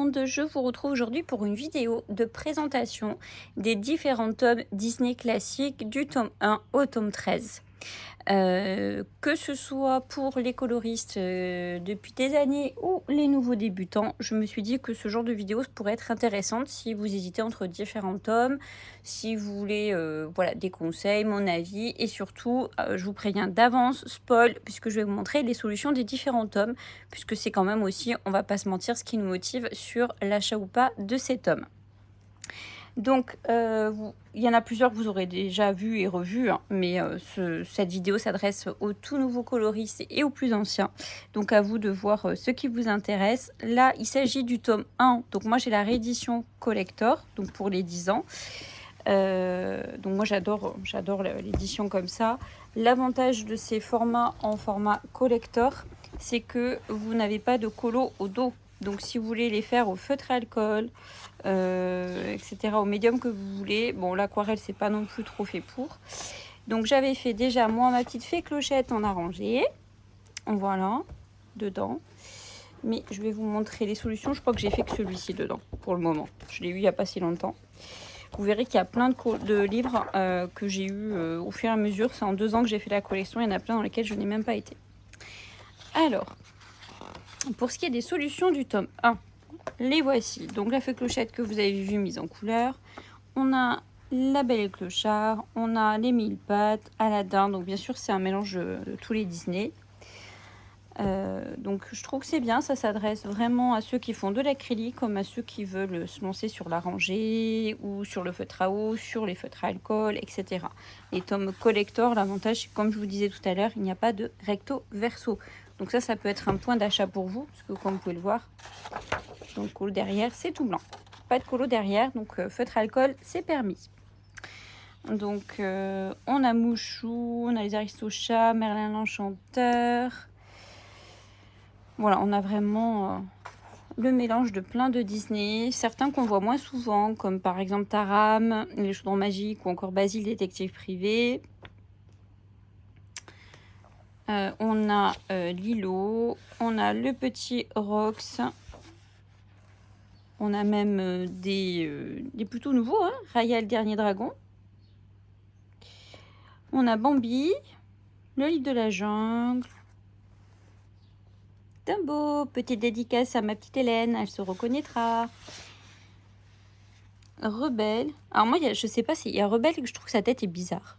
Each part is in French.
monde, je vous retrouve aujourd'hui pour une vidéo de présentation des différents tomes Disney classiques du tome 1 au tome 13. Que ce soit pour les coloristes depuis des années ou les nouveaux débutants, je me suis dit que ce genre de vidéo pourrait être intéressante si vous hésitez entre différents tomes, si vous voulez voilà, des conseils, mon avis, et surtout, je vous préviens d'avance, spoil, puisque je vais vous montrer les solutions des différents tomes, puisque c'est quand même aussi, on va pas se mentir, ce qui nous motive sur l'achat ou pas de ces tomes. Donc, il y en a plusieurs que vous aurez déjà vu et revu, hein, mais cette vidéo s'adresse aux tout nouveaux coloristes et aux plus anciens. Donc, à vous de voir ce qui vous intéresse. Là, il s'agit du tome 1. Donc, moi, j'ai la réédition collector, donc pour les 10 ans. Donc, moi, j'adore l'édition comme ça. L'avantage de ces formats en format collector, c'est que vous n'avez pas de colo au dos. Donc, si vous voulez les faire au feutre à alcool, etc., au médium que vous voulez. Bon, l'aquarelle, c'est pas non plus trop fait pour. Donc, j'avais fait déjà, moi, ma petite fée clochette en arrangé. Voilà, dedans. Mais je vais vous montrer les solutions. Je crois que j'ai fait que celui-ci dedans, pour le moment. Je l'ai eu il n'y a pas si longtemps. Vous verrez qu'il y a plein de livres que j'ai eu au fur et à mesure. C'est en 2 ans que j'ai fait la collection. Il y en a plein dans lesquels je n'ai même pas été. Alors, pour ce qui est des solutions du tome 1, les voici. Donc la fée clochette que vous avez vu mise en couleur. On a la Belle et le Clochard. On a les 1000 pattes, Aladdin. Donc bien sûr c'est un mélange de tous les Disney. Donc je trouve que c'est bien. Ça s'adresse vraiment à ceux qui font de l'acrylique comme à ceux qui veulent se lancer sur la rangée ou sur le feutre à eau, sur les feutres à alcool, etc. Les tomes collector, l'avantage, comme je vous disais tout à l'heure, il n'y a pas de recto verso. Donc ça peut être un point d'achat pour vous, parce que comme vous pouvez le voir, donc colo derrière, c'est tout blanc. Pas de colo derrière, donc feutre à alcool, c'est permis. Donc on a Mouchou, on a les Aristochats, Merlin l'Enchanteur. Voilà, on a vraiment le mélange de plein de Disney. Certains qu'on voit moins souvent, comme par exemple Taram, les Chaudrons Magiques ou encore Basile, détective privé. On a Lilo, on a le petit Rox, on a même des plutôt nouveaux, hein, Raya le dernier dragon. On a Bambi, le livre de la jungle. Dumbo, petite dédicace à ma petite Hélène, elle se reconnaîtra. Rebelle. Alors moi, je sais pas s'il y a Rebelle que je trouve que sa tête est bizarre.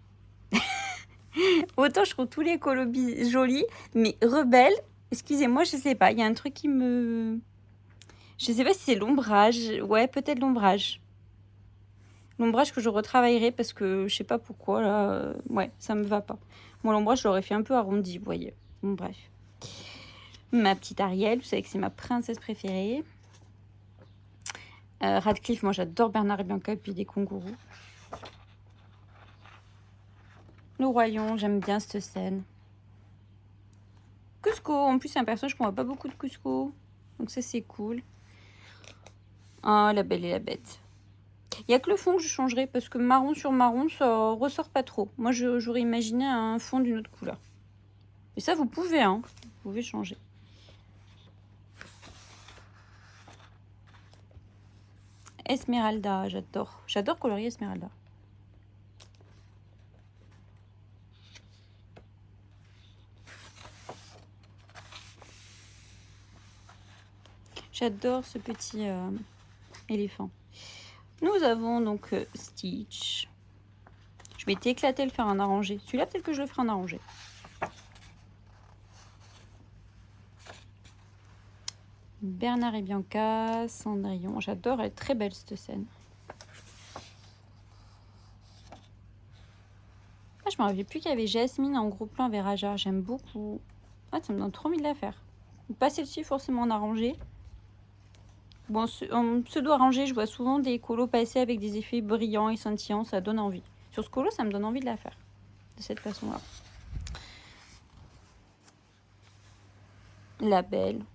Autant je trouve tous les colos jolis, mais Rebelle, excusez-moi, je sais pas, il y a un truc qui me... Je sais pas si c'est l'ombrage. Ouais, peut-être l'ombrage. L'ombrage que je retravaillerai parce que je sais pas pourquoi, là, ouais, ça me va pas. Moi, l'ombrage, je l'aurais fait un peu arrondi, vous voyez. Bon, bref. Ma petite Ariel, vous savez que c'est ma princesse préférée. Radcliffe, moi, j'adore Bernard et Bianca et puis des kangourous. Le Roi Lion, j'aime bien cette scène. Cusco, en plus, c'est un personnage qu'on voit pas beaucoup de Cusco. Donc ça, c'est cool. Ah, la Belle et la Bête. Il n'y a que le fond que je changerai parce que marron sur marron, ça ressort pas trop. Moi, j'aurais imaginé un fond d'une autre couleur. Et ça, vous pouvez, hein. Vous pouvez changer. Esmeralda, j'adore. J'adore colorier Esmeralda. J'adore ce petit éléphant. Nous avons donc Stitch. Je m'étais éclaté le faire en arrangé. Celui-là, peut-être que je le ferai en arrangé. Bernard et Bianca, Cendrillon. J'adore, elle est très belle cette scène. Ah, je me rappelais plus qu'il y avait Jasmine en gros plan avec Raja. J'aime beaucoup. Ah, ça me donne trop envie de la faire. Pas celle-ci forcément en arrangé. Bon, en pseudo arrangé, je vois souvent des colos passer avec des effets brillants et scintillants. Ça donne envie. Sur ce colo, ça me donne envie de la faire. De cette façon-là. La Belle.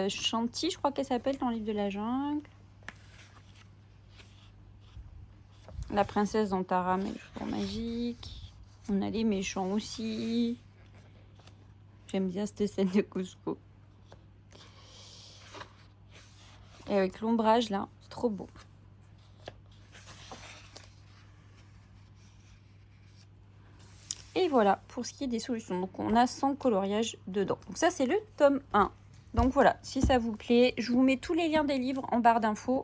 Chanty, je crois qu'elle s'appelle dans le livre de la jungle. La princesse dans Taram et le Chaudron Magique. On a les méchants aussi. J'aime bien cette scène de Cusco. Et avec l'ombrage là, c'est trop beau. Et voilà pour ce qui est des solutions. Donc on a 100 coloriages dedans. Donc ça c'est le tome 1. Donc voilà, si ça vous plaît, je vous mets tous les liens des livres en barre d'infos.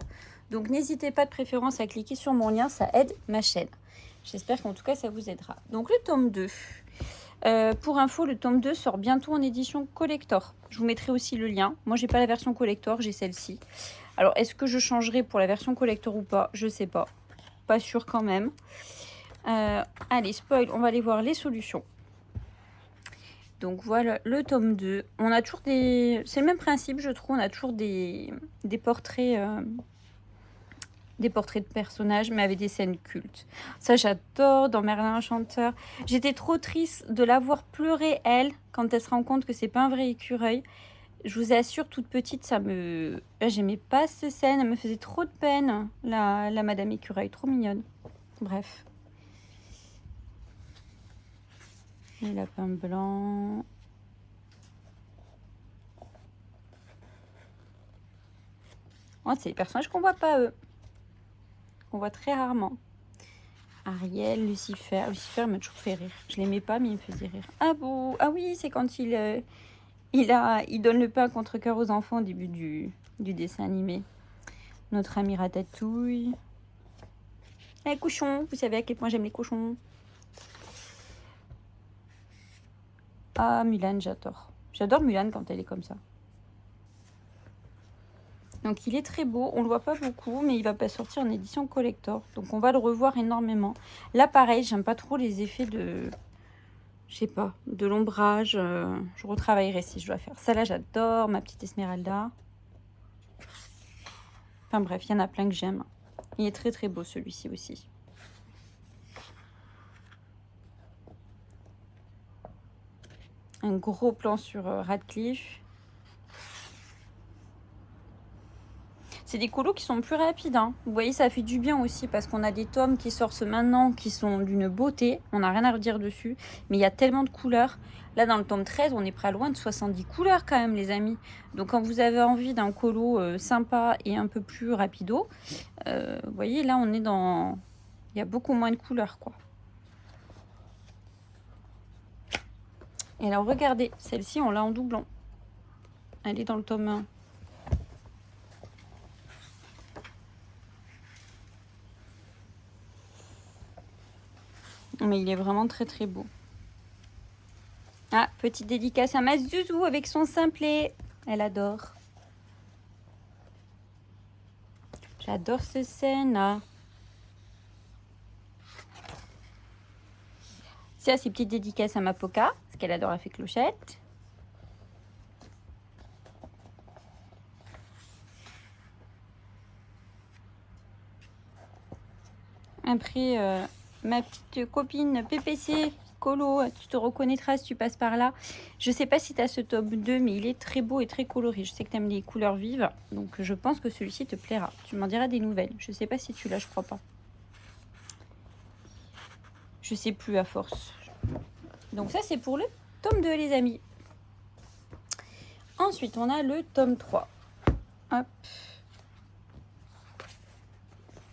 Donc n'hésitez pas de préférence à cliquer sur mon lien, ça aide ma chaîne. J'espère qu'en tout cas ça vous aidera. Donc le tome 2. Pour info, le tome 2 sort bientôt en édition collector. Je vous mettrai aussi le lien. Moi j'ai pas la version collector, j'ai celle-ci. Alors est-ce que je changerai pour la version collector ou pas? Je sais pas. Pas sûr quand même. Allez, spoil, on va aller voir les solutions. Donc voilà le tome 2. On a toujours des... C'est le même principe, je trouve. On a toujours des portraits... des portraits de personnages, mais avec des scènes cultes. Ça, j'adore dans Merlin Enchanteur. J'étais trop triste de la voir pleurer, elle, quand elle se rend compte que c'est pas un vrai écureuil. Je vous assure, toute petite, ça me... J'aimais pas cette scène, elle me faisait trop de peine, la Madame Écureuil, trop mignonne. Bref. Les lapins blancs. Oh, c'est les personnages qu'on voit pas, eux. Qu'on voit très rarement. Ariel, Lucifer. Lucifer m'a toujours fait rire. Je l'aimais pas, mais il me faisait rire. Ah bon? Ah oui, c'est quand il donne le pain contre cœur aux enfants au début du dessin animé. Notre ami Ratatouille. Les cochons. Vous savez à quel point j'aime les cochons. Ah, Mulan, j'adore. J'adore Mulan quand elle est comme ça. Donc il est très beau, on le voit pas beaucoup, mais il va pas sortir en édition collector. Donc on va le revoir énormément. Là pareil, j'aime pas trop les effets de... Je sais pas, de l'ombrage. Je retravaillerai si je dois faire. Ça là j'adore, ma petite Esmeralda. Enfin bref, il y en a plein que j'aime. Il est très très beau celui-ci aussi. Un gros plan sur Radcliffe. C'est des colos qui sont plus rapides. Hein. Vous voyez, ça fait du bien aussi parce qu'on a des tomes qui sortent maintenant qui sont d'une beauté. On n'a rien à redire dessus. Mais il y a tellement de couleurs. Là, dans le tome 13, on est près loin de 70 couleurs quand même, les amis. Donc, quand vous avez envie d'un colo sympa et un peu plus rapido, vous voyez, là, on est dans... Il y a beaucoup moins de couleurs, quoi. Et alors, regardez, celle-ci, on l'a en doublon. Elle est dans le tome 1. Mais il est vraiment très très beau. Ah, petite dédicace à ma Zouzou avec son simplet. Elle adore. J'adore cette scène-là. Ça, c'est petite dédicace à ma Poca, parce qu'elle adore la fée Clochette. Après, ma petite copine PPC, Colo, tu te reconnaîtras si tu passes par là. Je sais pas si tu as ce tome 2, mais il est très beau et très coloré. Je sais que tu aimes les couleurs vives, donc je pense que celui-ci te plaira. Tu m'en diras des nouvelles. Je sais pas si tu l'as, je crois pas. Je sais plus à force. Donc ça, c'est pour le tome 2, les amis. Ensuite, on a le tome 3. Hop.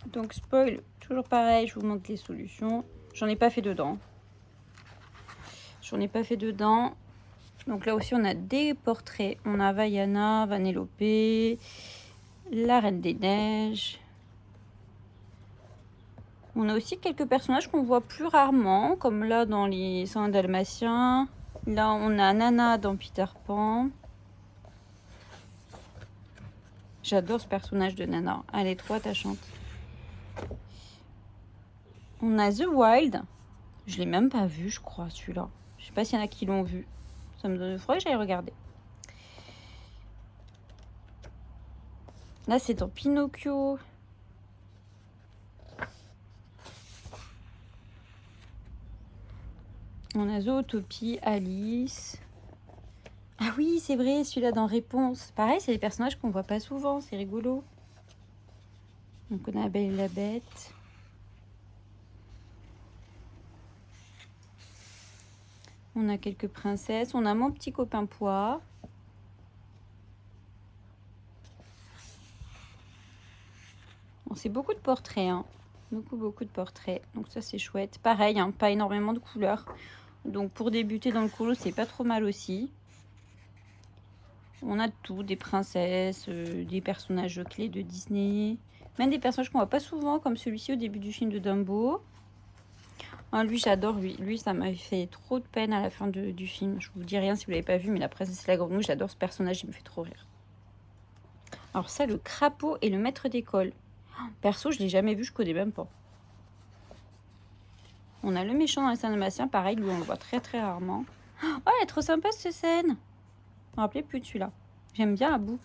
Donc, spoil, toujours pareil, je vous montre les solutions. J'en ai pas fait dedans. J'en ai pas fait dedans. Donc là aussi, on a des portraits. On a Vaiana, Vanellope, la Reine des Neiges. On a aussi quelques personnages qu'on voit plus rarement, comme là dans les 101 Dalmatiens. Là, on a Nana dans Peter Pan. J'adore ce personnage de Nana. Elle est trop attachante. On a The Wild. Je l'ai même pas vu, je crois, celui-là. Je sais pas s'il y en a qui l'ont vu. Ça me donne froid, j'allais regarder. Là, c'est dans Pinocchio. On a Zootopie, Alice. Ah oui, c'est vrai, celui-là dans Réponse. Pareil, c'est des personnages qu'on voit pas souvent, c'est rigolo. Donc on a la Belle et la Bête. On a quelques princesses. On a mon petit copain Pois. c'est beaucoup de portraits, hein. Beaucoup de portraits. Donc ça, c'est chouette. Pareil, hein, pas énormément de couleurs. Donc pour débuter dans le colo, c'est pas trop mal aussi. On a de tout, des princesses, des personnages clés de Disney, même des personnages qu'on voit pas souvent, comme celui-ci au début du film de Dumbo. Ah, lui, j'adore, lui, ça m'a fait trop de peine à la fin du film. Je vous dis rien si vous l'avez pas vu, mais la princesse et la grenouille, j'adore ce personnage, il me fait trop rire. Alors ça, le crapaud et le maître d'école. Perso, je l'ai jamais vu, je connais même pas. On a le méchant dans les Saint-Damastien, pareil, lui, on le voit très rarement. Oh, elle est trop sympa cette scène. Je me rappelais plus de celui-là. J'aime bien Abou.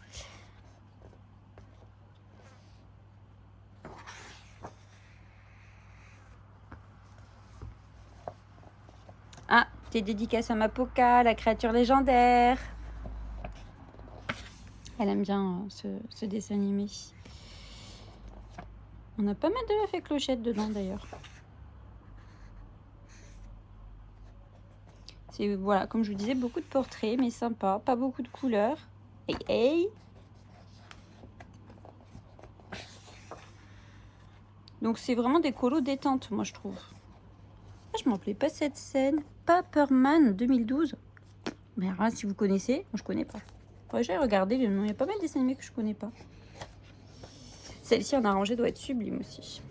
Ah, t'es dédicace à Mapoka, la créature légendaire. Elle aime bien ce dessin animé. On a pas mal de meufs et clochettes dedans d'ailleurs. C'est, voilà, comme je vous disais, beaucoup de portraits, mais sympa. Pas beaucoup de couleurs. Hey, hey. Donc c'est vraiment des colos détente, moi je trouve. Ah, je m'en rappelais pas cette scène. Paperman 2012. Mais alors là, si vous connaissez, moi je connais pas. J'ai regardé le nom. Il y a pas mal de dessins animés que je connais pas. Celle-ci en arrangé doit être sublime aussi.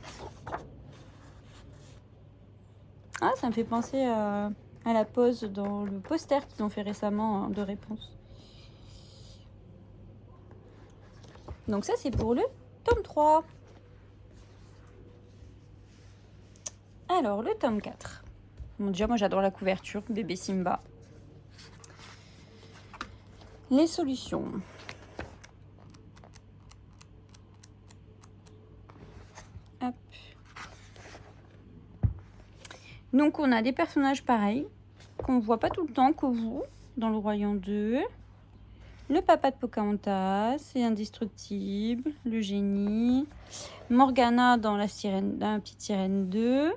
Ah, ça me fait penser à la pose dans le poster qu'ils ont fait récemment de réponse. Donc ça, c'est pour le tome 3. Alors, le tome 4. Bon, déjà, moi, j'adore la couverture. Bébé Simba. Les solutions. Hop. Donc, on a des personnages pareils qu'on voit pas tout le temps que vous, dans le Roi Lion 2. Le papa de Pocahontas, c'est Indestructible, le génie. Morgana dans la petite sirène 2.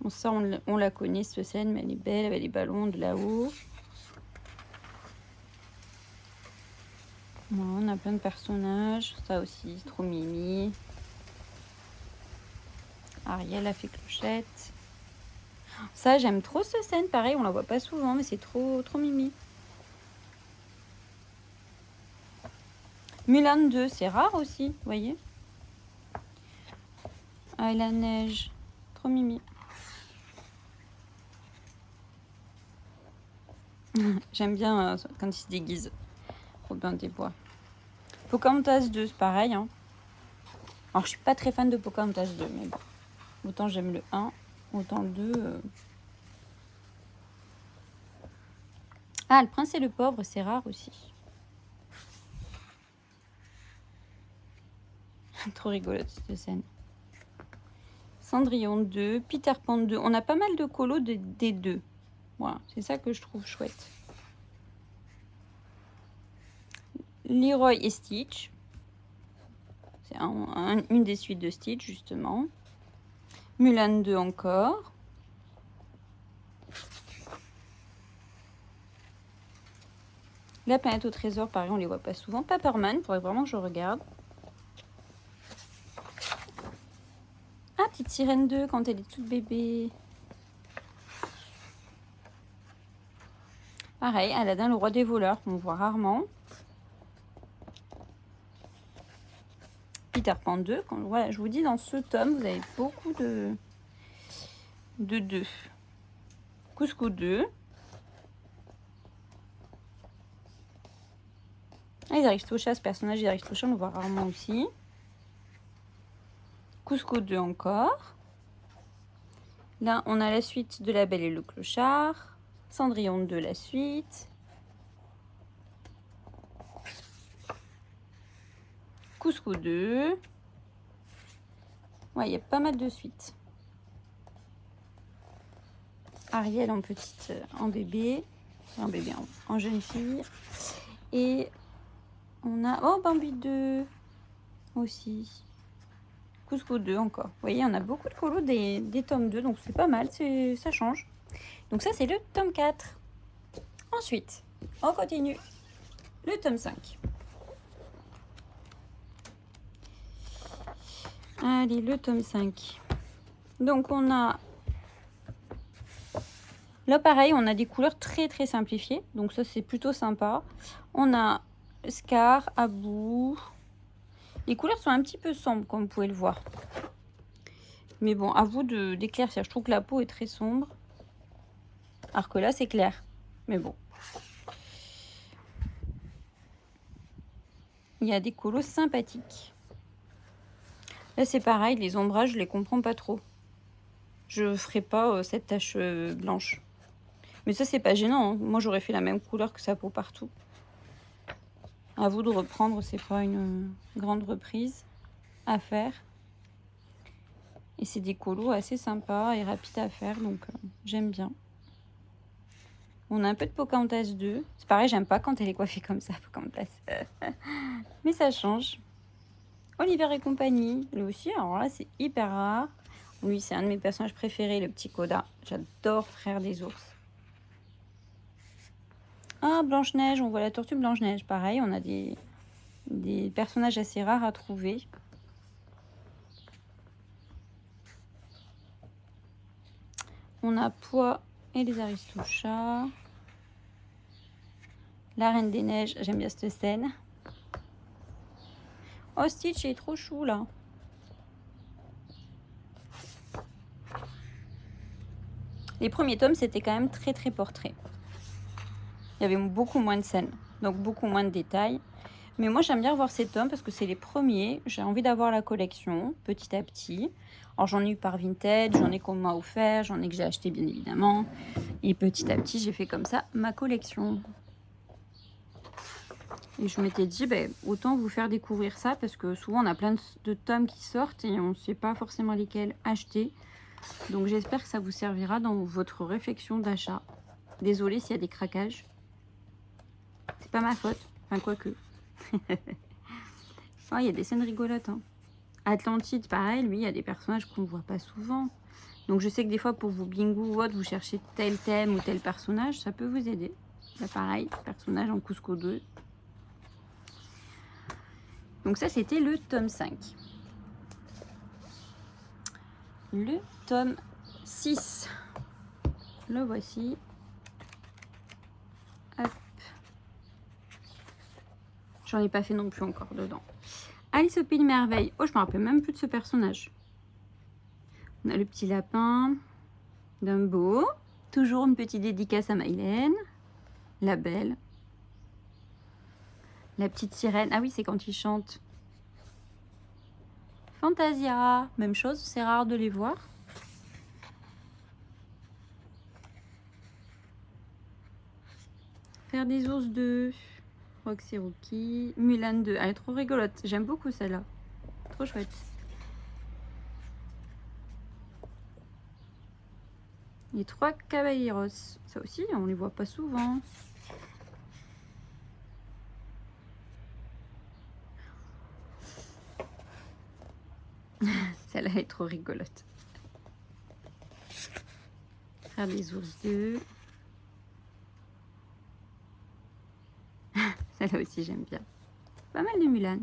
Bon, ça, on la connaît, cette scène, mais elle est belle, avec les ballons de là-haut. Bon, on a plein de personnages, ça aussi, trop mimi. Ariel a fait clochette. Ça, j'aime trop cette scène, pareil, on la voit pas souvent, mais c'est trop mimi. Mulan 2, c'est rare aussi, vous voyez. Ah, et la neige, trop mimi. J'aime bien quand il se déguise. Robin des Bois. Pocahontas 2, c'est pareil. Hein. Alors, je suis pas très fan de Pocahontas 2, mais bon. Autant j'aime le 1, autant le 2. Ah, le prince et le pauvre, c'est rare aussi. Trop rigolote cette scène. Cendrillon 2, Peter Pan 2. On a pas mal de colos des deux. Voilà, c'est ça que je trouve chouette. Leroy et Stitch. C'est une des suites de Stitch, justement. Mulan 2 encore. La planète au trésor, pareil, on les voit pas souvent. Paperman, il faudrait vraiment que je regarde. Ah, petite sirène 2 quand elle est toute bébé. Pareil, Aladdin, le roi des voleurs, qu'on voit rarement. Peter Pan 2. Voilà, je vous dis, dans ce tome, vous avez beaucoup de 2. Cusco 2. Ah, ils arrivent Tosha, ce personnage, ils arrivent Tosha, on le voit rarement aussi. Cusco 2 encore. Là, on a la suite de La Belle et le Clochard. Cendrillon 2, la suite. Cusco 2. Ouais, il y a pas mal de suites. Ariel en petite, en bébé. En jeune fille. Et on a... Oh, Bambi 2 aussi. Cusco 2 encore. Vous voyez, on a beaucoup de colos des tomes 2, donc c'est pas mal, ça change. Donc ça, c'est le tome 4. Ensuite, on continue. Le tome 5. Allez, le tome 5. Donc on a... Là pareil, on a des couleurs très très simplifiées. Donc ça c'est plutôt sympa. On a Scar, Abou. Les couleurs sont un petit peu sombres comme vous pouvez le voir. Mais bon, à vous d'éclaircir. Je trouve que la peau est très sombre. Alors que là c'est clair. Mais bon. Il y a des colos sympathiques. Là c'est pareil, les ombrages je les comprends pas trop. Je ferai pas cette tache blanche. Mais ça c'est pas gênant, hein. Moi j'aurais fait la même couleur que sa peau partout. À vous de reprendre, c'est pas une grande reprise à faire. Et c'est des colos assez sympas et rapides à faire, donc j'aime bien. On a un peu de Pocahontas 2. C'est pareil, j'aime pas quand elle est coiffée comme ça, Pocahontas. Mais ça change. Oliver et compagnie, lui aussi, alors là c'est hyper rare. Lui c'est un de mes personnages préférés, le petit Koda. J'adore Frère des ours. Ah, Blanche-Neige, on voit la tortue Blanche-Neige. Pareil, on a des personnages assez rares à trouver. On a Pois et les Aristochats. La Reine des Neiges, j'aime bien cette scène. Oh, Stitch, il est trop chou là. Les premiers tomes, c'était quand même très très portrait. Il y avait beaucoup moins de scènes, donc beaucoup moins de détails. Mais moi, j'aime bien voir ces tomes parce que c'est les premiers. J'ai envie d'avoir la collection petit à petit. Alors, j'en ai eu par Vinted, j'en ai qu'on m'a offert, j'en ai que j'ai acheté bien évidemment. Et petit à petit, j'ai fait comme ça ma collection. Et je m'étais dit, autant vous faire découvrir ça parce que souvent, on a plein de tomes qui sortent et on ne sait pas forcément lesquels acheter. Donc, j'espère que ça vous servira dans votre réflexion d'achat. Désolée s'il y a des craquages. C'est pas ma faute. Enfin, quoique. Oh, il y a des scènes rigolotes. Hein. Atlantide, pareil, lui, il y a des personnages qu'on ne voit pas souvent. Donc je sais que des fois, pour vos bingo ou autre, vous cherchez tel thème ou tel personnage, ça peut vous aider. Là, pareil, personnage en Cusco 2. Donc ça, c'était le tome 5. Le tome 6. Le voici. Hop. J'en ai pas fait non plus encore dedans. Alice au Pays des Merveilles. Oh, je me rappelle même plus de ce personnage. On a le petit lapin. Dumbo. Toujours une petite dédicace à Mylène. La belle. La petite sirène. Ah oui, c'est quand il chante. Fantasia. Même chose, c'est rare de les voir. Faire des ours 2. Roxy Rookie. Mulan 2. Elle est trop rigolote. J'aime beaucoup celle-là. Trop chouette. Les 3 caballeros. Ça aussi, on les voit pas souvent. Celle-là est trop rigolote. Faire des ours 2. Celle-là aussi, j'aime bien. Pas mal de Mulan.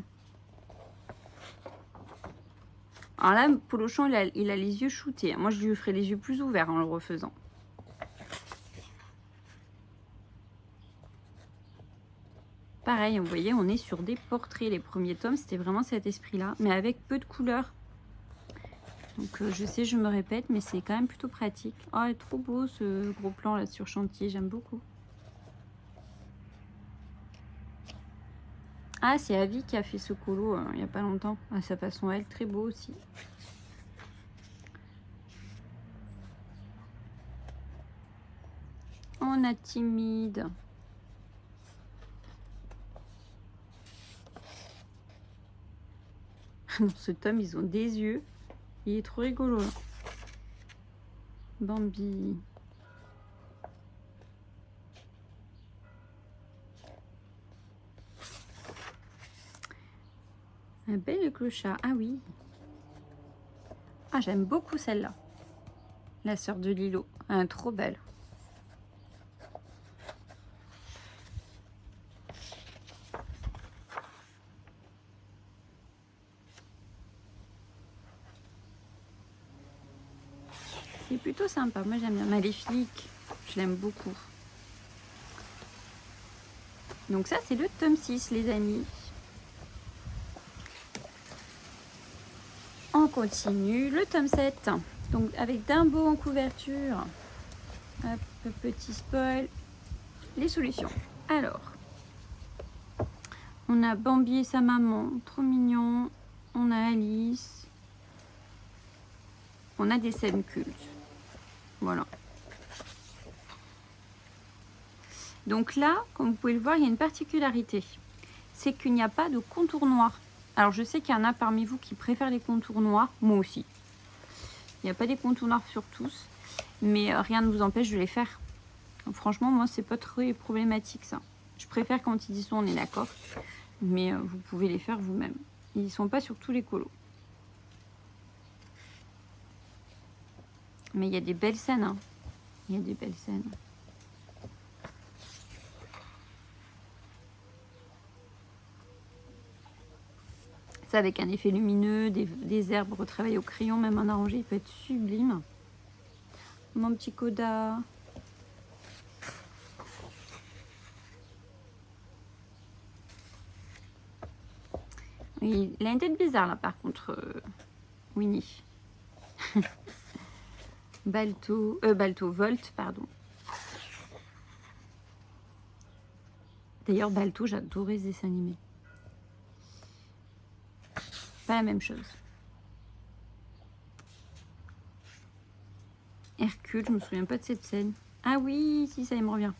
Alors là, Polochon, il a les yeux shootés. Moi, je lui ferai les yeux plus ouverts en le refaisant. Pareil, vous voyez, on est sur des portraits. Les premiers tomes, c'était vraiment cet esprit-là, mais avec peu de couleurs. Donc, je sais, je me répète, mais c'est quand même plutôt pratique. Oh, il est trop beau ce gros plan là sur chantier, j'aime beaucoup. Ah, c'est Avi qui a fait ce colo il n'y a pas longtemps, à sa façon elle, très beau aussi. On a Timide. Dans ce tome, ils ont des yeux. Il est trop rigolo. Là. Bambi. Un bel clochard. Ah oui. Ah, j'aime beaucoup celle-là. La sœur de Lilo. Ah, trop belle. C'est plutôt sympa. Moi, j'aime bien. Maléfique, je l'aime beaucoup. Donc ça, c'est le tome 6, les amis. On continue. Le tome 7. Donc, avec Dumbo en couverture. Hop, petit spoil. Les solutions. Alors, on a Bambi et sa maman. Trop mignon. On a Alice. On a des scènes cultes. Voilà. Donc là, comme vous pouvez le voir, il y a une particularité. C'est qu'il n'y a pas de contour noir. Alors je sais qu'il y en a parmi vous qui préfèrent les contours noirs. Moi aussi. Il n'y a pas des contours noirs sur tous. Mais rien ne vous empêche de les faire. Donc, franchement, moi, c'est pas très problématique ça. Je préfère quand ils y sont, on est d'accord. Mais vous pouvez les faire vous-même. Ils ne sont pas sur tous les colos. Mais il y a des belles scènes. Hein. Il y a des belles scènes. Ça avec un effet lumineux, des herbes retravaillées au crayon, même un arrangé, il peut être sublime. Mon petit Coda. Oui, il a une tête bizarre là par contre, Winnie. Balto, Volt, pardon. D'ailleurs, Balto, j'adorais ce dessin animé. Pas la même chose. Hercule, je me souviens pas de cette scène. Ah oui, si, ça me revient.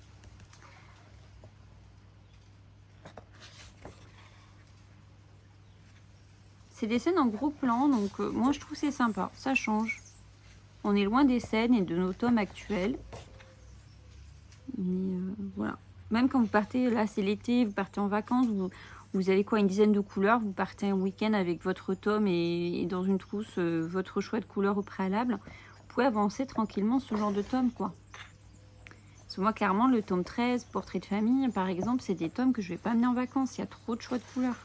C'est des scènes en gros plan, donc moi je trouve c'est sympa, ça change. On est loin des scènes et de nos tomes actuels. Mais voilà. Même quand vous partez, là c'est l'été, vous partez en vacances, vous avez quoi, une dizaine de couleurs, vous partez un week-end avec votre tome et dans une trousse, votre choix de couleur au préalable. Vous pouvez avancer tranquillement ce genre de tome, quoi. Parce que moi, clairement, le tome 13, Portrait de famille, par exemple, c'est des tomes que je vais pas amener en vacances. Il y a trop de choix de couleurs.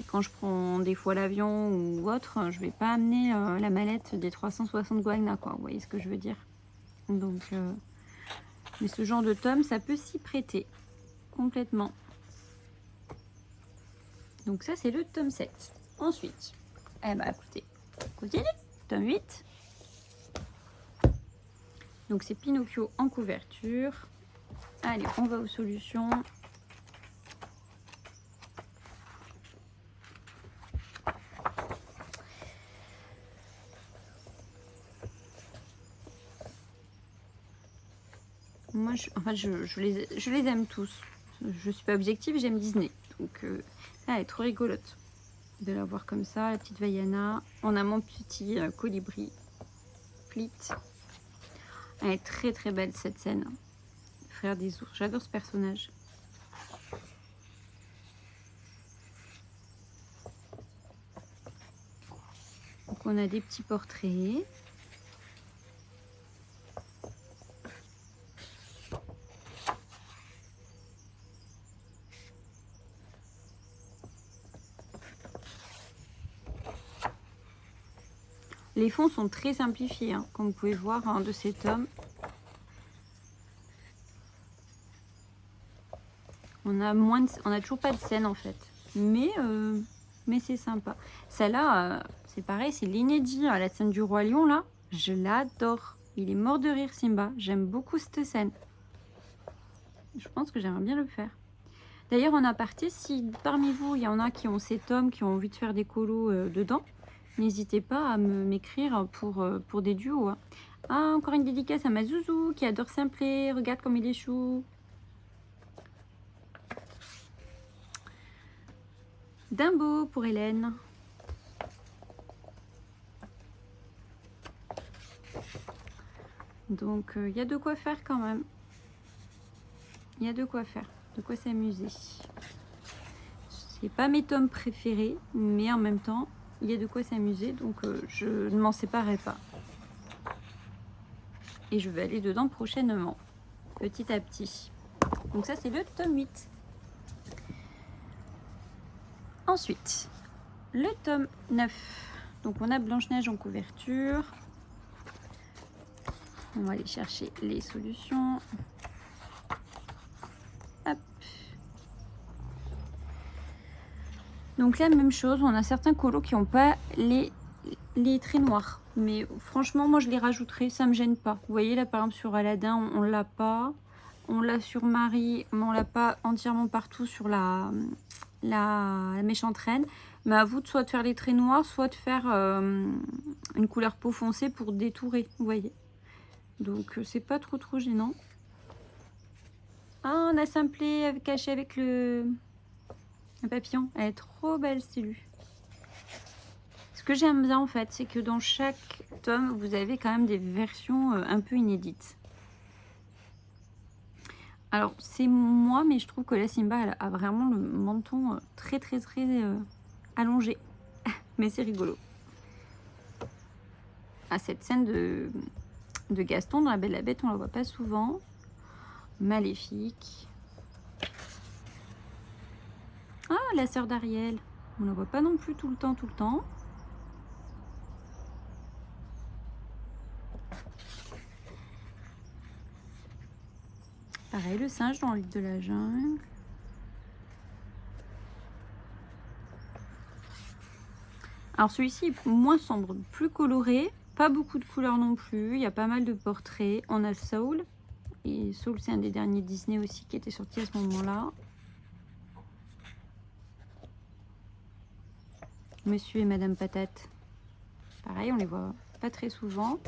Et quand je prends des fois l'avion ou autre, je vais pas amener la mallette des 360 Guagna, quoi. Vous voyez ce que je veux dire? Donc, mais ce genre de tome, ça peut s'y prêter complètement. Donc ça, c'est le tome 7. Ensuite, eh ben, écoutez, continue. Tome 8. Donc c'est Pinocchio en couverture. Allez, on va aux solutions. Moi, je les aime tous. Je suis pas objective, j'aime Disney. Donc, elle est trop rigolote de la voir comme ça, la petite Vaiana. On a mon petit colibri, Fleet. Elle est très très belle cette scène. Frère des ours, j'adore ce personnage. Donc, on a des petits portraits. Les fonds sont très simplifiés, hein, comme vous pouvez voir, de ces tomes. On a toujours pas de scène en fait, mais c'est sympa. Celle-là, c'est pareil, c'est l'inédit, la scène du roi lion là, je l'adore. Il est mort de rire Simba, j'aime beaucoup cette scène. Je pense que j'aimerais bien le faire. D'ailleurs, en aparté, si parmi vous il y en a qui ont ces tomes, qui ont envie de faire des colos dedans, n'hésitez pas à m'écrire pour des duos. Hein. Ah, encore une dédicace à ma Zouzou qui adore Simplet. Regarde comme il est chou. Dumbo pour Hélène. Donc, il y a de quoi faire quand même. Il y a de quoi faire, de quoi s'amuser. C'est pas mes tomes préférés, mais en même temps, il y a de quoi s'amuser, donc je ne m'en séparerai pas. Et je vais aller dedans prochainement, petit à petit. Donc ça, c'est le tome 8. Ensuite, le tome 9. Donc on a Blanche-Neige en couverture. On va aller chercher les solutions. Hop. Donc là, même chose, on a certains colos qui n'ont pas les traits noirs. Mais franchement, moi, je les rajouterai, ça me gêne pas. Vous voyez, là, par exemple, sur Aladdin, on l'a pas. On l'a sur Marie, mais on l'a pas entièrement partout sur la méchante reine. Mais à vous de soit de faire les traits noirs, soit de faire une couleur peau foncée pour détourer, vous voyez. Donc, c'est pas trop gênant. Ah, on a simplé, caché avec le papillon. Elle est trop belle, Stélu. Ce que j'aime bien, en fait, c'est que dans chaque tome, vous avez quand même des versions un peu inédites. Alors, c'est moi, mais je trouve que la Simba, elle a vraiment le menton très allongé. Mais c'est rigolo. Ah, cette scène de Gaston dans La Belle et la Bête, on la voit pas souvent. Maléfique. Ah, la sœur d'Ariel. On la voit pas non plus tout le temps. Pareil, le singe dans le livre de la jungle. Alors celui-ci est moins sombre, plus coloré, pas beaucoup de couleurs non plus. Il y a pas mal de portraits. On a Soul. Et Soul, c'est un des derniers Disney aussi qui était sorti à ce moment-là. Monsieur et Madame Patate. Pareil, on les voit pas très souvent.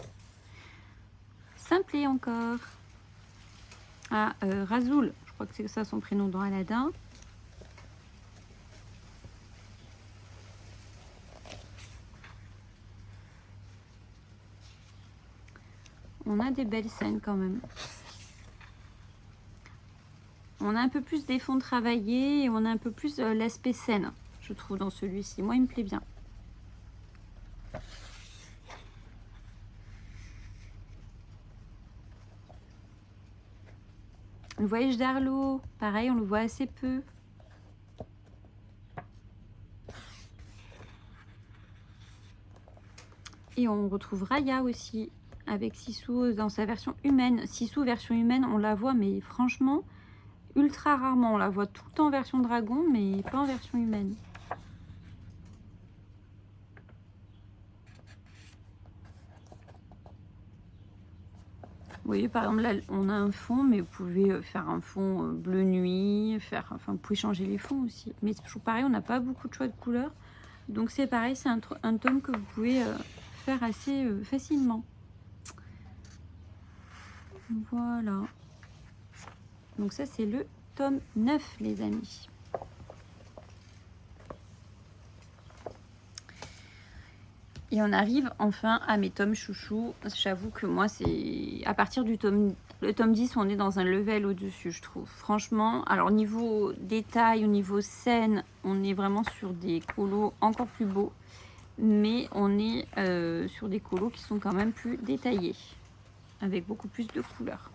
Simplé encore. Ah, Razoul, je crois que c'est ça son prénom dans Aladdin. On a des belles scènes quand même. On a un peu plus des fonds travaillés et on a un peu plus l'aspect scène, je trouve, dans celui-ci. Moi, il me plaît bien. Le voyage d'Arlo, pareil, on le voit assez peu. Et on retrouve Raya aussi, avec Sissou dans sa version humaine. Sissou, version humaine, on la voit, mais franchement, ultra rarement. On la voit tout le temps en version dragon, mais pas en version humaine. Vous voyez, par exemple, là, on a un fond, mais vous pouvez faire un fond bleu nuit, vous pouvez changer les fonds aussi. Mais c'est toujours pareil, on n'a pas beaucoup de choix de couleurs. Donc c'est pareil, c'est un tome que vous pouvez faire assez facilement. Voilà. Donc ça, c'est le tome 9, les amis. Et on arrive enfin à mes tomes chouchous. J'avoue que moi, c'est à partir du tome 10, on est dans un level au-dessus, je trouve. Franchement, alors niveau détail, au niveau scène, on est vraiment sur des colos encore plus beaux. Mais on est sur des colos qui sont quand même plus détaillés, avec beaucoup plus de couleurs.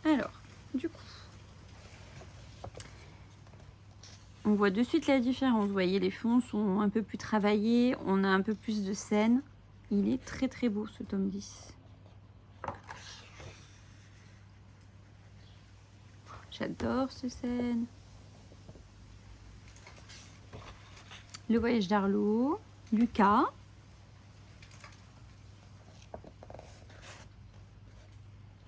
Alors, du coup, on voit de suite la différence. Vous voyez, les fonds sont un peu plus travaillés. On a un peu plus de scènes. Il est très beau, ce tome 10. J'adore cette scène. Le voyage d'Arlo. Lucas.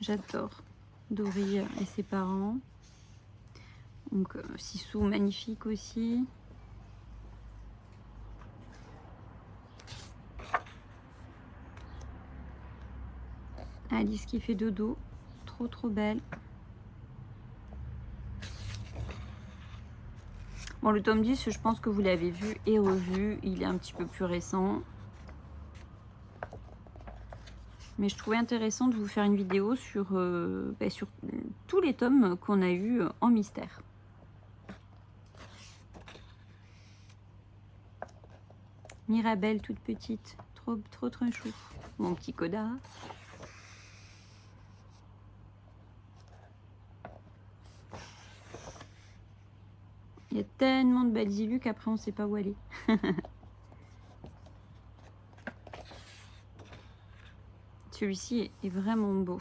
J'adore. Dory et ses parents. Donc, Sissou, magnifique aussi. Alice qui fait dodo. Trop belle. Bon, le tome 10, je pense que vous l'avez vu et revu. Il est un petit peu plus récent. Mais je trouvais intéressant de vous faire une vidéo sur tous les tomes qu'on a eu en mystère. Mirabelle, toute petite. Trop chou. Mon petit Coda. Il y a tellement de belles illus qu'après on ne sait pas où aller. celui-ci est vraiment beau.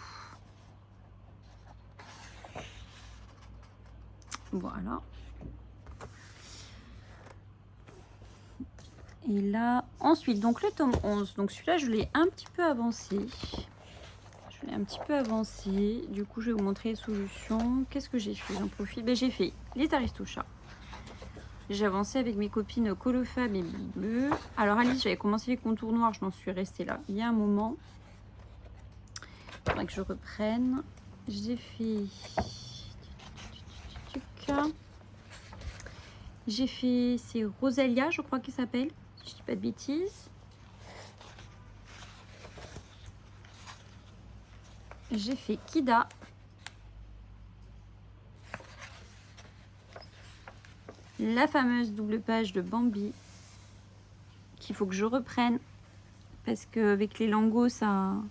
Voilà. Et là, ensuite, donc le tome 11. Donc celui-là, je l'ai un petit peu avancé. Du coup, je vais vous montrer les solutions. Qu'est-ce que j'ai fait? J'en profite. Ben, j'ai fait les Aristochats. J'ai avancé avec mes copines Colofab et Bleu. Alors Alice, j'avais commencé les contours noirs. Je m'en suis restée là il y a un moment. Il faudrait que je reprenne. J'ai fait... J'ai fait... C'est Rosalia, je crois qu'il s'appelle. Je dis pas de bêtises. J'ai fait Kida. La fameuse double page de Bambi. Qu'il faut que je reprenne. Parce qu'avec les lingots, ça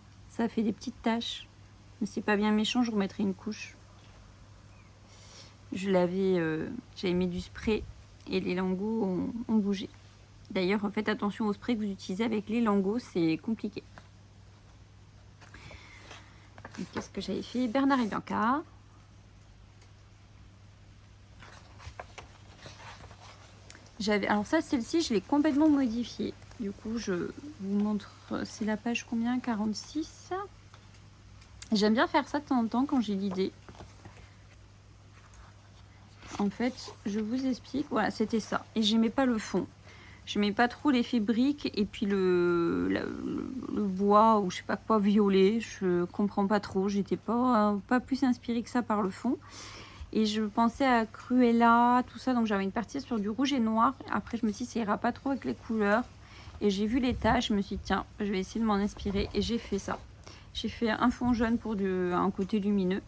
fait des petites taches. Mais c'est pas bien méchant, je remettrai une couche. J'avais mis du spray et les lingots ont bougé. D'ailleurs, faites attention au spray que vous utilisez avec les lingots, c'est compliqué. Qu'est-ce que j'avais fait? Bernard et Bianca. Alors ça, celle-ci, je l'ai complètement modifiée. Du coup, je vous montre, c'est la page combien? 46. J'aime bien faire ça de temps en temps quand j'ai l'idée. En fait, je vous explique. Voilà, c'était ça. Et j'aimais pas le fond. J'aimais pas trop l'effet brique et puis le bois ou je sais pas quoi violet. Je comprends pas trop. J'étais pas plus inspirée que ça par le fond. Et je pensais à Cruella, tout ça. Donc j'avais une partie sur du rouge et noir. Après, je me suis dit, ça ira pas trop avec les couleurs. Et j'ai vu les taches. Je me suis dit, tiens, je vais essayer de m'en inspirer. Et j'ai fait ça. J'ai fait un fond jaune pour un côté lumineux.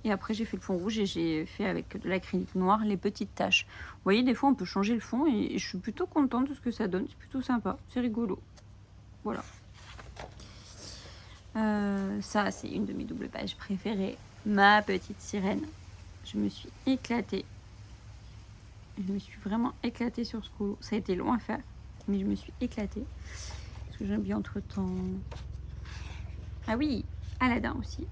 Et après, j'ai fait le fond rouge et j'ai fait avec de l'acrylique noir les petites taches. Vous voyez, des fois, on peut changer le fond et je suis plutôt contente de ce que ça donne. C'est plutôt sympa. C'est rigolo. Voilà. Ça, c'est une de mes doubles pages préférées. Ma petite sirène. Je me suis éclatée. Je me suis vraiment éclatée sur ce colo. Ça a été long à faire, mais je me suis éclatée. Parce que j'aime bien entre-temps... Ah oui, Aladdin aussi.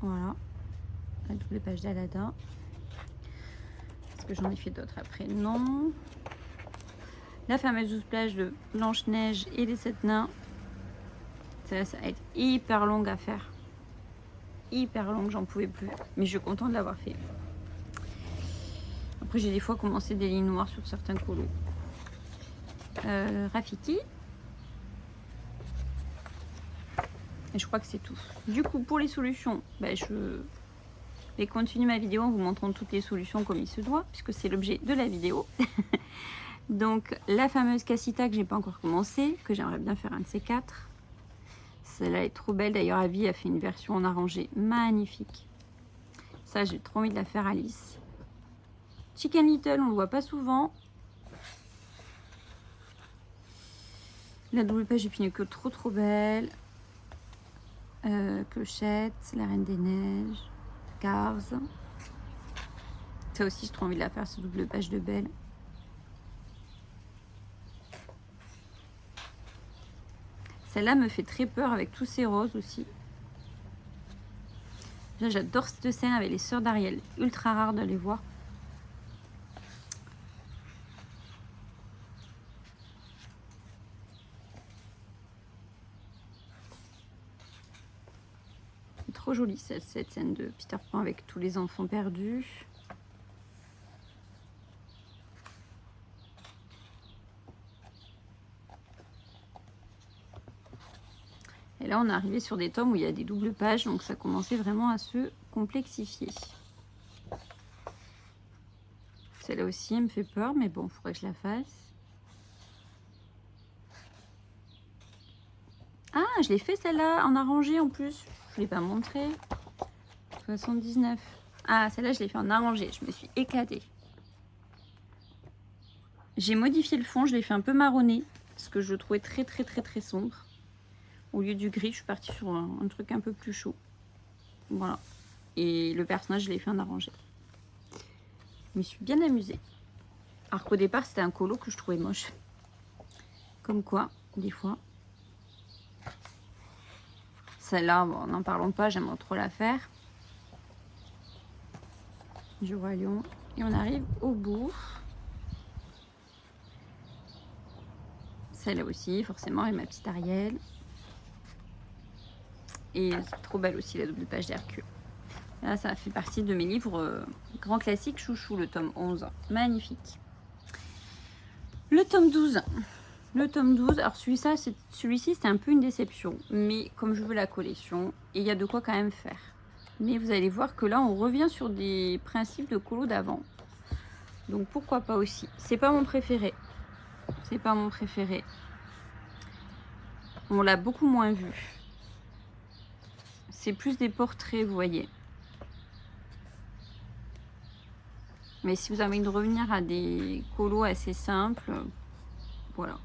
Voilà, la double page d'Aladin. Est-ce que j'en ai fait d'autres après? Non. La fameuse double plage de Blanche-Neige et les 7 nains. Ça va être hyper longue à faire. Hyper longue, j'en pouvais plus. Mais je suis contente de l'avoir fait. Après, j'ai des fois commencé des lignes noires sur certains colos. Rafiki. Et je crois que c'est tout. Du coup, pour les solutions, je vais continuer ma vidéo en vous montrant toutes les solutions comme il se doit, puisque c'est l'objet de la vidéo. Donc, la fameuse Cassita que j'ai pas encore commencé, que j'aimerais bien faire un de ces quatre. Celle-là est trop belle. D'ailleurs, Avi a fait une version en arrangé magnifique. Ça, j'ai trop envie de la faire, Alice. Chicken Little, on le voit pas souvent. La double page du Pinocchio, trop belle. Clochette, la Reine des Neiges, Cars. Ça aussi, j'ai trop envie de la faire, cette double page de Belle. Celle-là me fait très peur avec tous ces roses aussi. J'adore cette scène avec les sœurs d'Ariel. Ultra rare de les voir. Trop jolie cette scène de Peter Pan avec tous les enfants perdus. Et là, on est arrivé sur des tomes où il y a des doubles pages, donc ça commençait vraiment à se complexifier. Celle-là aussi, elle me fait peur, mais bon, il faudrait que je la fasse. Ah, je l'ai fait celle-là en arrangé en plus. Je ne l'ai pas montré. 79. Ah, celle-là, je l'ai fait en arrangé. Je me suis éclatée. J'ai modifié le fond, je l'ai fait un peu marronné, parce que je le trouvais très sombre. Au lieu du gris, je suis partie sur un truc un peu plus chaud. Voilà. Et le personnage, je l'ai fait en arrangé. Je me suis bien amusée. Alors qu'au départ, c'était un colo que je trouvais moche. Comme quoi, des fois. Celle-là, bon, n'en parlons pas, j'aimerais trop la faire. Du Roi Lion. Et on arrive au bout. Celle-là aussi, forcément, et ma petite Ariel. Et c'est trop belle aussi, la double page d'Hercule. Là, ça fait partie de mes livres grand classique chouchou, le tome 11. Magnifique. Le tome 12. Le tome 12, alors celui-ci, c'est un peu une déception. Mais comme je veux la collection, il y a de quoi quand même faire. Mais vous allez voir que là, on revient sur des principes de colo d'avant. Donc, pourquoi pas aussi. C'est pas mon préféré. C'est pas mon préféré. On l'a beaucoup moins vu. C'est plus des portraits, vous voyez. Mais si vous avez envie de revenir à des colos assez simples, voilà.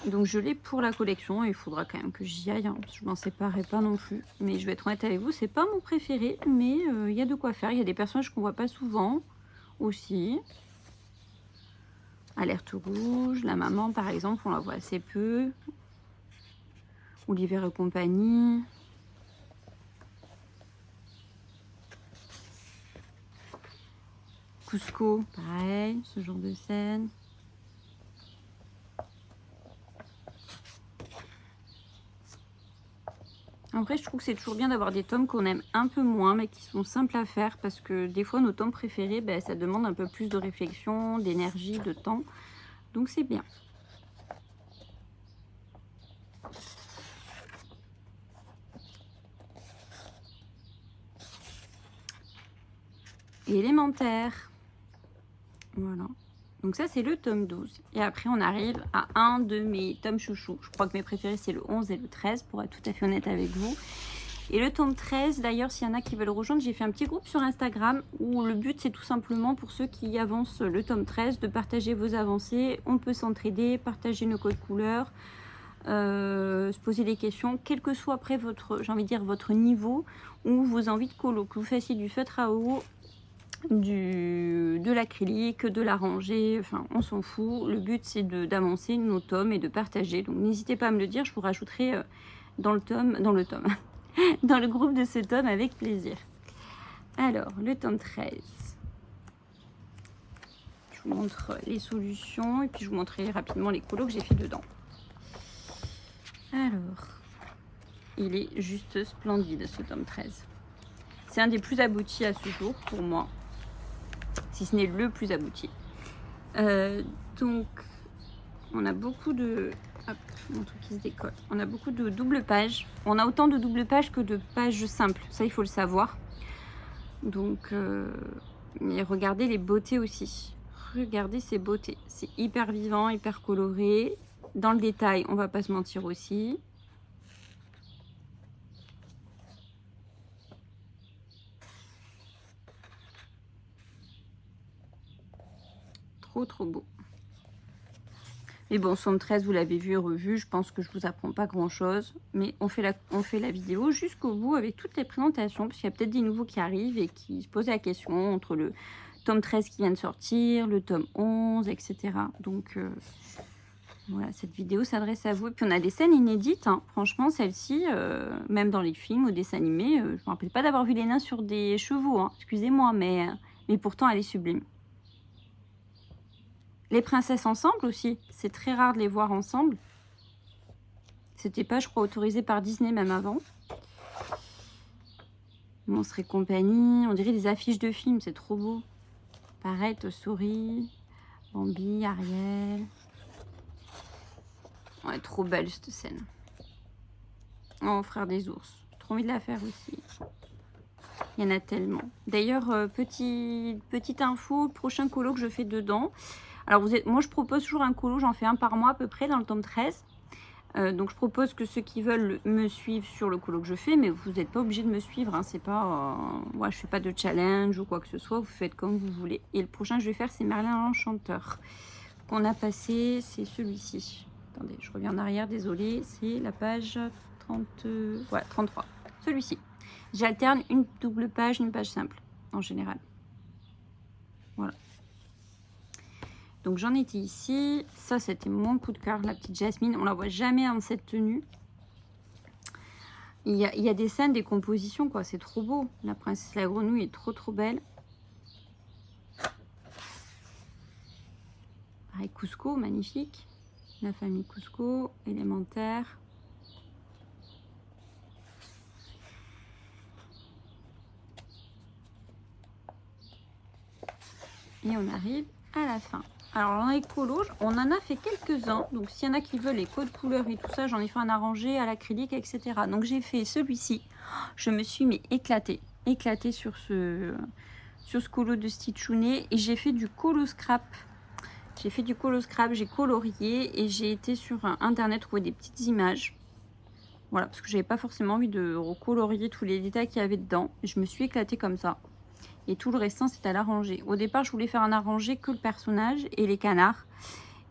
Donc je l'ai pour la collection, il faudra quand même que j'y aille, hein, parce que je m'en séparerai pas non plus. Mais je vais être honnête avec vous, c'est pas mon préféré, mais il y a de quoi faire. Il y a des personnages qu'on voit pas souvent aussi. Alerte rouge, la maman par exemple, on la voit assez peu. Olivier et compagnie. Cusco, pareil, ce genre de scène. Après, je trouve que c'est toujours bien d'avoir des tomes qu'on aime un peu moins, mais qui sont simples à faire, parce que des fois, nos tomes préférés, ben, ça demande un peu plus de réflexion, d'énergie, de temps. Donc, c'est bien. Élémentaire. Voilà. Donc ça, c'est le tome 12. Et après, on arrive à un de mes tomes chouchous. Je crois que mes préférés, c'est le 11 et le 13, pour être tout à fait honnête avec vous. Et le tome 13, d'ailleurs, s'il y en a qui veulent rejoindre, j'ai fait un petit groupe sur Instagram où le but, c'est tout simplement pour ceux qui avancent le tome 13, de partager vos avancées. On peut s'entraider, partager nos codes couleurs, se poser des questions, quel que soit après votre, j'ai envie de dire, votre niveau ou vos envies de colo, que vous fassiez du feutre à eau, de l'acrylique, de la rangée, enfin on s'en fout. Le but c'est d'avancer nos tomes et de partager. Donc n'hésitez pas à me le dire, je vous rajouterai dans le groupe de ce tome avec plaisir. Alors, le tome 13. Je vous montre les solutions et puis je vous montrerai rapidement les colos que j'ai fait dedans. Alors, il est juste splendide ce tome 13. C'est un des plus aboutis à ce jour pour moi, si ce n'est le plus abouti. Donc, on a beaucoup de... Hop, mon truc qui se décolle. On a beaucoup de double pages. On a autant de double pages que de pages simples. Ça, il faut le savoir. Donc, mais regardez les beautés aussi. Regardez ces beautés. C'est hyper vivant, hyper coloré. Dans le détail, on va pas se mentir aussi. Trop beau. Mais bon, somme 13, vous l'avez vu et revu. Je pense que je vous apprends pas grand chose. Mais on fait la vidéo jusqu'au bout avec toutes les présentations. Parce qu'il y a peut-être des nouveaux qui arrivent et qui se posent la question entre le tome 13 qui vient de sortir, le tome 11, etc. Donc voilà, cette vidéo s'adresse à vous. Et puis on a des scènes inédites. Hein. Franchement, celle-ci, même dans les films ou dessins animés, je ne me rappelle pas d'avoir vu les nains sur des chevaux. Hein. Excusez-moi, mais pourtant elle est sublime. Les princesses ensemble aussi, c'est très rare de les voir ensemble. C'était pas, je crois, autorisé par Disney même avant. Monstres et compagnie, on dirait des affiches de films, c'est trop beau. Pareil, Toy Story, Bambi, Ariel. Ouais, trop belle cette scène. Oh, frère des ours, j'ai trop envie de la faire aussi. Il y en a tellement. D'ailleurs, petite info, prochain colo que je fais dedans. Alors, moi, je propose toujours un colo, j'en fais un par mois à peu près dans le tome 13. Donc, je propose que ceux qui veulent me suivent sur le colo que je fais, mais vous n'êtes pas obligé de me suivre. Hein, c'est pas, ouais, je fais pas de challenge ou quoi que ce soit, vous faites comme vous voulez. Et le prochain que je vais faire, c'est Merlin l'Enchanteur. Qu'on a passé, c'est celui-ci. Attendez, je reviens en arrière, désolé. C'est la page 33. Celui-ci. J'alterne une double page, une page simple, en général. Voilà. Donc j'en étais ici. Ça, c'était mon coup de cœur, la petite Jasmine. On la voit jamais en cette tenue. Il y a des scènes, des compositions, quoi. C'est trop beau. La princesse la grenouille est trop belle. Pareil, Cusco, magnifique. La famille Cusco, élémentaire. Et on arrive à la fin. Alors, dans les colos, on en a fait quelques-uns. Donc, s'il y en a qui veulent les codes couleurs et tout ça, j'en ai fait un arrangé à l'acrylique, etc. Donc, j'ai fait celui-ci. Je me suis éclatée sur ce colo de Stitchoune. Et j'ai fait du colo scrap. J'ai colorié et j'ai été sur internet trouver des petites images. Voilà, parce que j'avais pas forcément envie de recolorier tous les détails qu'il y avait dedans. Je me suis éclatée comme ça. Et tout le restant, c'est à l'arranger. Au départ, je voulais faire un arrangé que le personnage et les canards.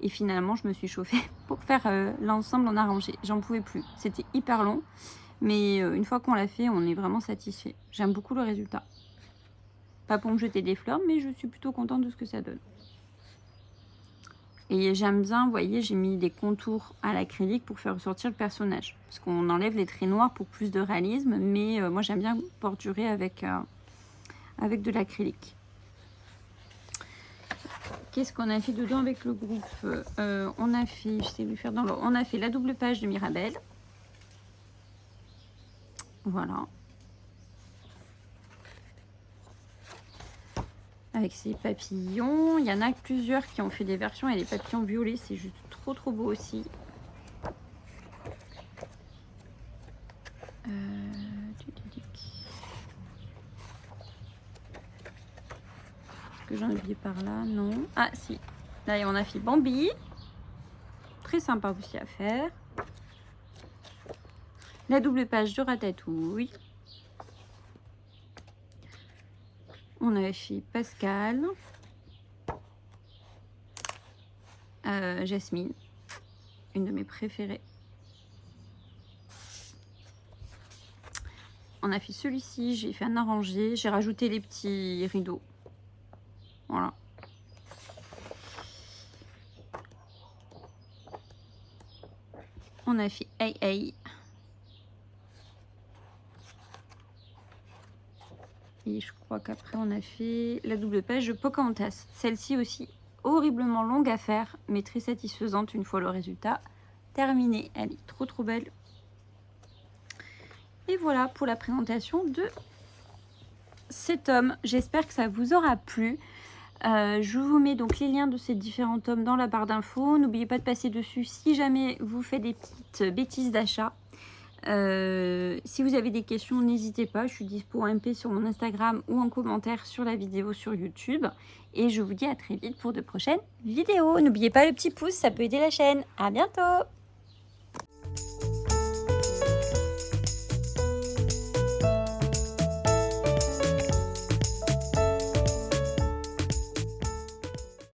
Et finalement, je me suis chauffée pour faire l'ensemble en arrangé. J'en pouvais plus. C'était hyper long. Mais une fois qu'on l'a fait, on est vraiment satisfait. J'aime beaucoup le résultat. Pas pour me jeter des fleurs, mais je suis plutôt contente de ce que ça donne. Et j'aime bien, vous voyez, j'ai mis des contours à l'acrylique pour faire ressortir le personnage. Parce qu'on enlève les traits noirs pour plus de réalisme. Mais moi, j'aime bien bordurer avec de l'acrylique. Qu'est-ce qu'on a fait dedans avec le groupe? On a fait, je sais lui faire dans l'ordre, on a fait la double page de Mirabelle. Voilà. Avec ses papillons. Il y en a plusieurs qui ont fait des versions et les papillons violets, c'est juste trop beau aussi. Que j'en ai oublié par là, non. Ah si, là on a fait Bambi, très sympa aussi à faire. La double page de Ratatouille. On a fait Pascal, Jasmine, une de mes préférées. On a fait celui-ci, j'ai fait un arrangé, j'ai rajouté les petits rideaux. Voilà. On a fait Hey. Et je crois qu'après on a fait la double page de Pocahontas. Celle-ci aussi horriblement longue à faire, mais très satisfaisante une fois le résultat terminé. Elle est trop belle. Et voilà pour la présentation de cet tome. J'espère que ça vous aura plu. Je vous mets donc les liens de ces différents tomes dans la barre d'infos. N'oubliez pas de passer dessus si jamais vous faites des petites bêtises d'achat. Si vous avez des questions, n'hésitez pas. Je suis dispo en MP sur mon Instagram ou en commentaire sur la vidéo sur YouTube. Et je vous dis à très vite pour de prochaines vidéos. N'oubliez pas le petit pouce, ça peut aider la chaîne. À bientôt!